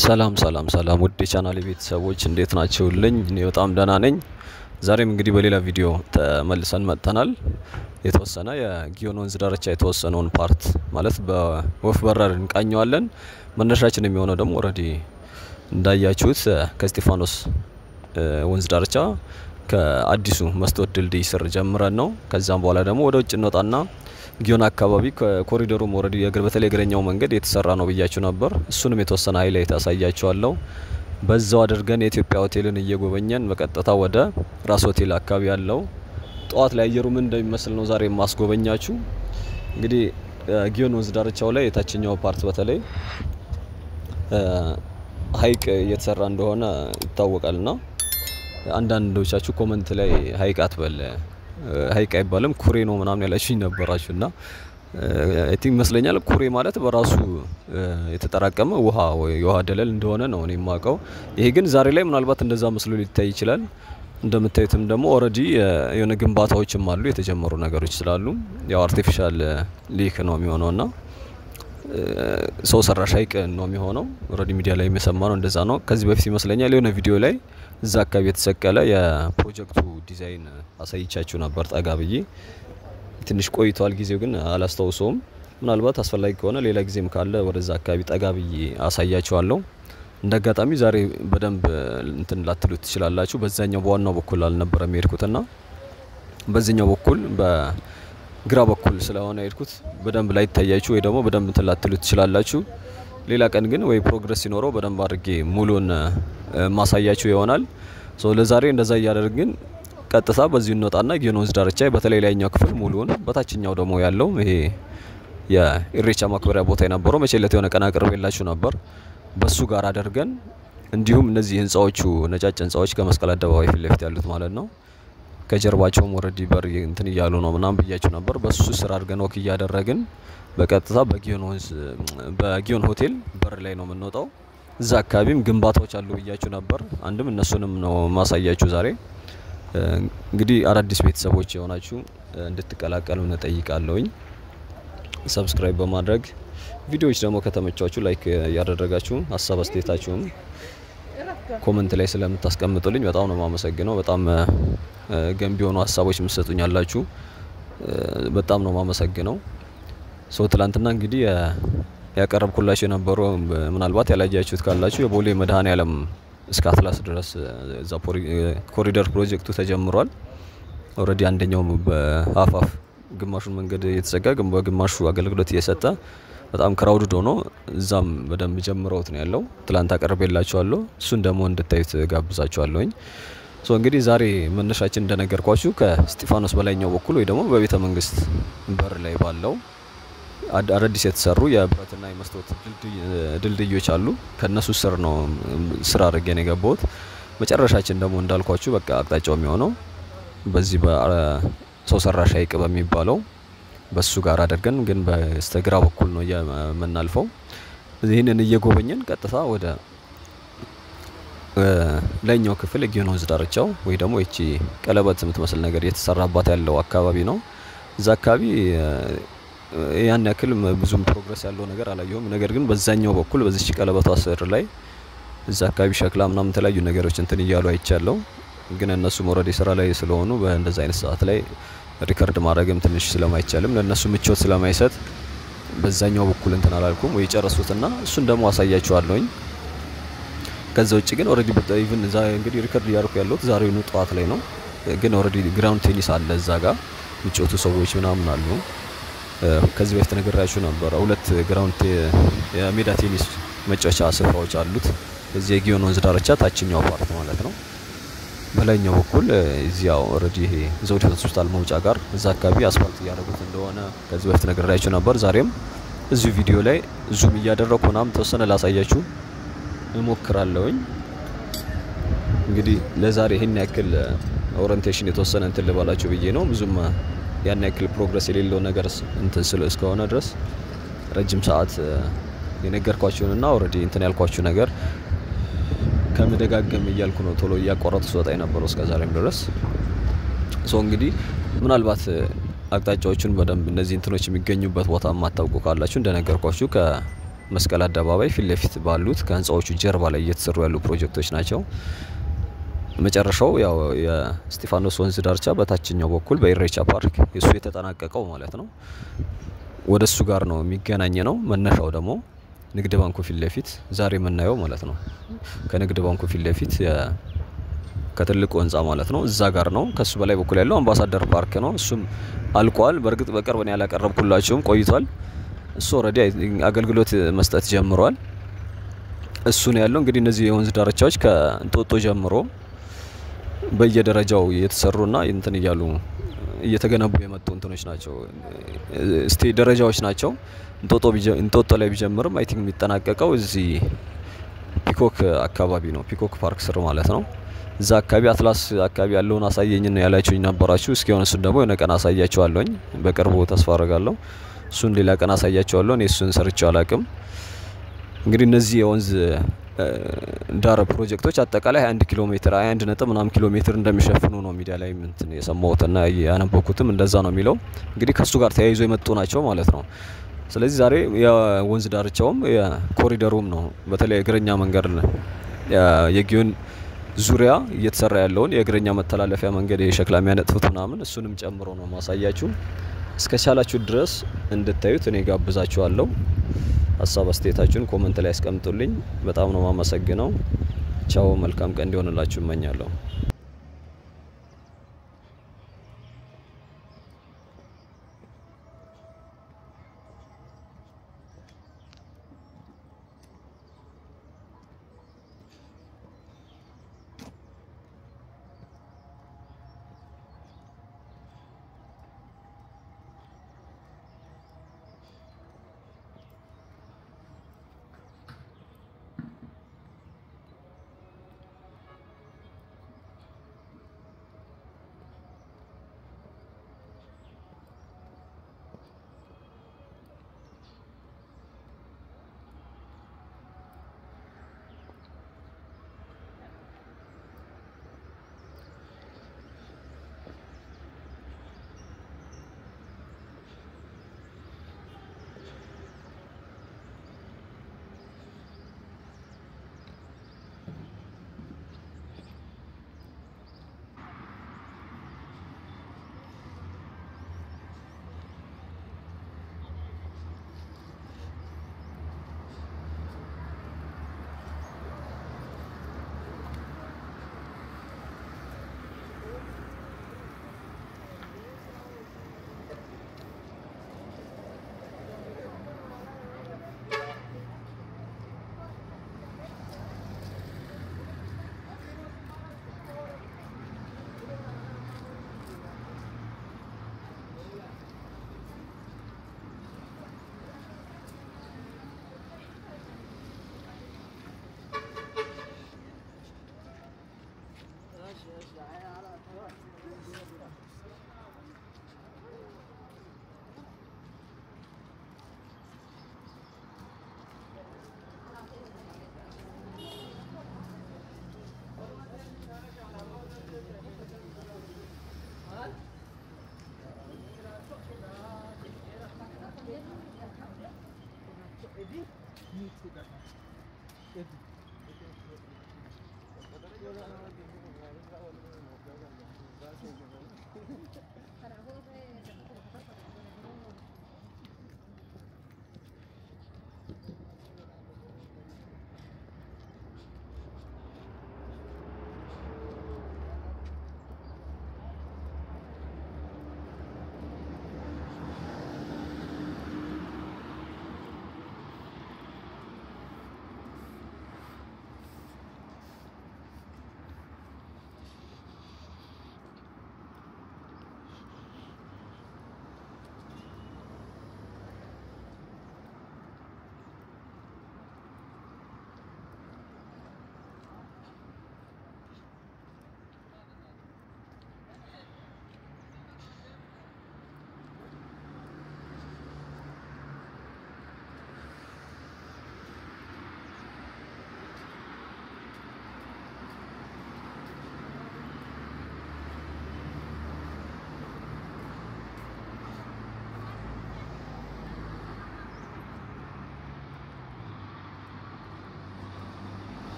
ሰላም ሰላም ሰላም ውድ ቻናሌ ቤተሰቦች እንዴት ናችሁልኝ? እኔ በጣም ደህና ነኝ። ዛሬም እንግዲህ በሌላ ቪዲዮ ተመልሰን መጥተናል። የተወሰነ የጊዮን ወንዝ ዳርቻ የተወሰነውን ፓርት ማለት በወፍ በረር እንቃኘዋለን። መነሻችን የሚሆነው ደግሞ ኦሬዲ እንዳያችሁት ከስጢፋኖስ ወንዝ ዳርቻ ከአዲሱ መስቶት ድልድይ ስር ጀምረን ነው። ከዛም በኋላ ደግሞ ወደ ውጭ እንወጣና ጊዮን አካባቢ ኮሪደሩም ኦሬዲ በተለይ እግረኛው መንገድ የተሰራ ነው ብያችሁ ነበር። እሱንም የተወሰነ ሃይላይት አሳያችኋለሁ። በዛው አድርገን የኢትዮጵያ ሆቴልን እየጎበኘን በቀጥታ ወደ ራስ ሆቴል አካባቢ ያለው ጧት ላይ አየሩ ምን እንደሚመስል ነው ዛሬ ማስጎበኛችሁ። እንግዲህ ጊዮን ወንዝ ዳርቻው ላይ የታችኛው ፓርት በተለይ ሀይቅ እየተሰራ እንደሆነ ይታወቃልና አንዳንዶቻችሁ ኮሜንት ላይ ሀይቅ አትበል ሀይቅ አይባልም ኩሬ ነው ምናምን ያላችሁኝ ነበራችሁና አይ ቲንክ መስለኛል ኩሬ ማለት በራሱ የተጠራቀመ ውሃ ወይ የውሃ ደለል እንደሆነ ነው እኔ የማውቀው። ይሄ ግን ዛሬ ላይ ምናልባት እንደዛ መስሎ ሊታይ ይችላል። እንደምታዩትም ደግሞ ኦሬዲ የሆነ ግንባታዎችም አሉ የተጀመሩ ነገሮች ስላሉ ያው አርቲፊሻል ሌክ ነው የሚሆነውና ሰው ሰራሽ ሀይቅ ነው የሚሆነው። ኦሬዲ ሚዲያ ላይ የሰማነው እንደዛ ነው። ከዚህ በፊት ይመስለኛል የሆነ ቪዲዮ ላይ እዛ አካባቢ የተሰቀለ የፕሮጀክቱ ዲዛይን አሳይቻችሁ ነበር ጠጋ ብዬ። ትንሽ ቆይቷል ጊዜው ግን አላስተውሰውም። ምናልባት አስፈላጊ ከሆነ ሌላ ጊዜም ካለ ወደዛ አካባቢ ጠጋ ብዬ አሳያችኋለሁ። እንደጋጣሚ ዛሬ በደንብ እንትን ላትሉት ትችላላችሁ። በዛኛው በዋናው በኩል አልነበረም የሄድኩትና በዚህኛው በኩል በግራ በኩል ስለሆነ የሄድኩት በደንብ ላይ ታያችሁ ወይ ደግሞ በደንብ እንትን ላትሉት ትችላላችሁ። ሌላ ቀን ግን ወይ ፕሮግረስ ሲኖረው በደንብ አድርጌ ሙሉን ማሳያችሁ ይሆናል። ለዛሬ እንደዛ እያደረግን ቀጥታ በዚህ እንወጣና ጊዮን ወንዝ ዳርቻ በተለይ ላይኛው ክፍል ሙሉን በታችኛው ደግሞ ያለው ይሄ የኢሬቻ ማክበሪያ ቦታ የነበረው መቼለት የሆነ ቀን አቅርቤላችሁ ነበር። በሱ ጋር አድርገን እንዲሁም እነዚህ ህንጻዎቹ ነጫጭ ህንጻዎች ከመስቀል አደባባይ ፊት ለፊት ያሉት ማለት ነው ከጀርባቸውም ኦሬዲ በር እንትን እያሉ ነው ምናምን ብያችሁ ነበር። በሱ ስራ አድርገን ወክ እያደረግን በቀጥታ በጊዮን ሆቴል በር ላይ ነው የምንወጣው። እዛ አካባቢም ግንባታዎች አሉ ብያችሁ ነበር። አንድም እነሱንም ነው ማሳያችሁ ዛሬ። እንግዲህ አዳዲስ ቤተሰቦች የሆናችሁ እንድትቀላቀሉ እንጠይቃለሁኝ። ሰብስክራይብ በማድረግ ቪዲዮዎች ደግሞ ከተመቻችሁ ላይክ ያደረጋችሁ ሀሳብ አስተያየታችሁን ኮሜንት ላይ ስለምታስቀምጡልኝ በጣም ነው ማመሰግነው። በጣም ገንቢ የሆኑ ሀሳቦች መስጠቱኛላችሁ በጣም ነው ማመሰግነው። ትላንትና እንግዲህ ያቀረብኩላችሁ የነበረው ምናልባት ያላያችሁት ካላችሁ የቦሌ መድኃኔዓለም እስከ አትላስ ድረስ እዛ ኮሪደር ፕሮጀክቱ ተጀምሯል። ኦሬዲ አንደኛው በአፋፍ ግማሹን መንገድ የተዘጋ በግማሹ አገልግሎት እየሰጠ በጣም ክራውድድ ሆኖ እዛም በደንብ ጀምረውት ነው ያለው። ትላንት አቀርቤላችኋለሁ። እሱን ደግሞ እንድታዩት ጋብዛችኋለሁኝ። እንግዲህ ዛሬ መነሻችን እንደነገርኳችሁ ከስጢፋኖስ በላይኛው በኩል ወይ ደግሞ በቤተ መንግስት በር ላይ ባለው አዳዲስ የተሰሩ የብረትና የመስታወት ድልድዮች አሉ። ከነሱ ስር ነው ስራ አድርገን የገባሁት። መጨረሻችን ደግሞ እንዳልኳችሁ በቃ አቅጣጫው የሚሆነው በዚህ በሰው ሰራሽ ሀይቅ በሚባለው በሱ ጋር አድርገን ግን በስተግራ በኩል ነው የምናልፈው። ይሄንን እየጎበኘን ቀጥታ ወደ ላይኛው ክፍል ጊዮን ወንዝ ዳርቻው ወይ ደግሞ እቺ ቀለበት የምትመስል ነገር የተሰራባት ያለው አካባቢ ነው። እዛ አካባቢ ያን ያክል ብዙም ፕሮግረስ ያለው ነገር አላየሁም። ነገር ግን በዛኛው በኩል በዚች ቀለበቷ ስር ላይ እዛ አካባቢ ሸክላ ምናምን ተለያዩ ነገሮች እንትን እያሉ አይቻለሁ። ግን እነሱ ኦሬዲ ስራ ላይ ስለሆኑ በእንደዛ አይነት ሰዓት ላይ ሪከርድ ማድረግም ትንሽ ስለማይቻልም ለነሱ ምቾት ስለማይሰጥ በዛኛው በኩል እንትን አላልኩም ወይ ጨረሱትና እሱን ደግሞ አሳያችኋለሁኝ። ከዛ ውጪ ግን ኦሬዲ ኢቭን እዛ እንግዲህ ሪከርድ ያርኩ ያለሁት ዛሬው ነው ጧት ላይ ነው። ግን ኦሬዲ ግራውንድ ቴኒስ አለ እዛ ጋር ምቾቱ ሰዎች ምናምን አሉ። ከዚህ በፊት ነግራችሁ ነበር። ሁለት ግራውንድ የሜዳ ቴኒስ መጫወቻ ስፍራዎች አሉት እዚህ የጊዮን ወንዝ ዳርቻ ታችኛው ፓርት ማለት ነው። በላይኛው በኩል እዚያው ኦሬዲ ይሄ ዘውዲቱ ሆስፒታል መውጫ ጋር እዛ አካባቢ አስፋልት እያደረጉት እንደሆነ ከዚህ በፊት ነግራችሁ ነበር። ዛሬም እዚህ ቪዲዮ ላይ ዙም እያደረኩ ምናምን ተወሰነ ላሳያችሁ እሞክራለሁኝ። እንግዲህ ለዛሬ ይሄን ያክል ኦሪንቴሽን የተወሰነ እንትን ልባላችሁ ብዬ ነው። ብዙም ያን ያክል ፕሮግረስ የሌለው ነገር እንትን እስከሆነ ድረስ ረጅም ሰዓት የነገርኳችሁንና ኦሬዲ እንትን ያልኳችሁ ነገር ከመደጋገም እያልኩ ነው ቶሎ እያቋረጥኩ ስወጣ የነበረው እስከዛሬም ድረስ። እንግዲህ ምናልባት አቅጣጫዎቹን በደንብ እነዚህ እንትኖች የሚገኙበት ቦታ ማታውቁ ካላችሁ እንደነገርኳችሁ መስቀል አደባባይ ፊት ለፊት ባሉት ከህንጻዎቹ ጀርባ ላይ እየተሰሩ ያሉ ፕሮጀክቶች ናቸው። መጨረሻው ያው የስጢፋኖስ ወንዝ ዳርቻ በታችኛው በኩል በኢሬቻ ፓርክ እሱ የተጠናቀቀው ማለት ነው። ወደሱ ጋር ነው የሚገናኝ ነው። መነሻው ደግሞ ንግድ ባንኩ ፊት ለፊት ዛሬ የምናየው ማለት ነው። ከንግድ ባንኩ ፊት ለፊት ከትልቁ ህንጻ ማለት ነው እዛ ጋር ነው። ከሱ በላይ በኩል ያለው አምባሳደር ፓርክ ነው። እሱም አልቋል። በርግጥ በቅርብ ነው ያላቀረብኩላችሁም ቆይቷል። እሱ ኦሬዲ አገልግሎት መስጠት ጀምሯል። እሱ ነው ያለው። እንግዲህ እነዚህ የወንዝ ዳርቻዎች ከእንጦጦ ጀምሮ በየደረጃው የተሰሩና እንትን እያሉ እየተገነቡ የመጡ እንትኖች ናቸው። ደረጃዎች ናቸው። እንጦጦ ላይ ቢጀምርም አይ ቲንክ የሚጠናቀቀው እዚህ ፒኮክ አካባቢ ነው። ፒኮክ ፓርክ ስር ማለት ነው። እዛ አካባቢ አትላስ አካባቢ ያለውን አሳየኝ ነው ያላችሁኝ ነበራችሁ። እስኪ ሆነ እሱን ደግሞ የሆነ ቀን አሳያችኋለሁኝ በቅርቡ ተስፋ አደርጋለሁ። እሱን ሌላ ቀን አሳያችኋለሁ። እኔ እሱን ሰርቼው አላቅም። እንግዲህ እነዚህ የወንዝ ዳር ፕሮጀክቶች አጠቃላይ 21 ኪሎ ሜትር 21 ነጥብ ምናምን ኪሎ ሜትር እንደሚሸፍኑ ነው ሚዲያ ላይ እንትን የሰማሁትና ያነበብኩትም እንደዛ ነው የሚለው። እንግዲህ ከሱ ጋር ተያይዞ የመጡ ናቸው ማለት ነው። ስለዚህ ዛሬ የወንዝ ዳርቻውም የኮሪደሩም ነው በተለይ እግረኛ መንገድ የጊዮን ዙሪያ እየተሰራ ያለውን የእግረኛ መተላለፊያ መንገድ የሸክላ የሚያነጥፉት ምናምን እሱንም ጨምሮ ነው ማሳያችሁ። እስከቻላችሁ ድረስ እንድታዩት እኔ ጋብዛችኋለሁ። ሀሳብ አስተያየታችሁን ኮሜንት ላይ አስቀምጡልኝ። በጣም ነው ማመሰግነው። ቻው፣ መልካም ቀን እንዲሆንላችሁ እመኛለሁ።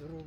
ጥሩ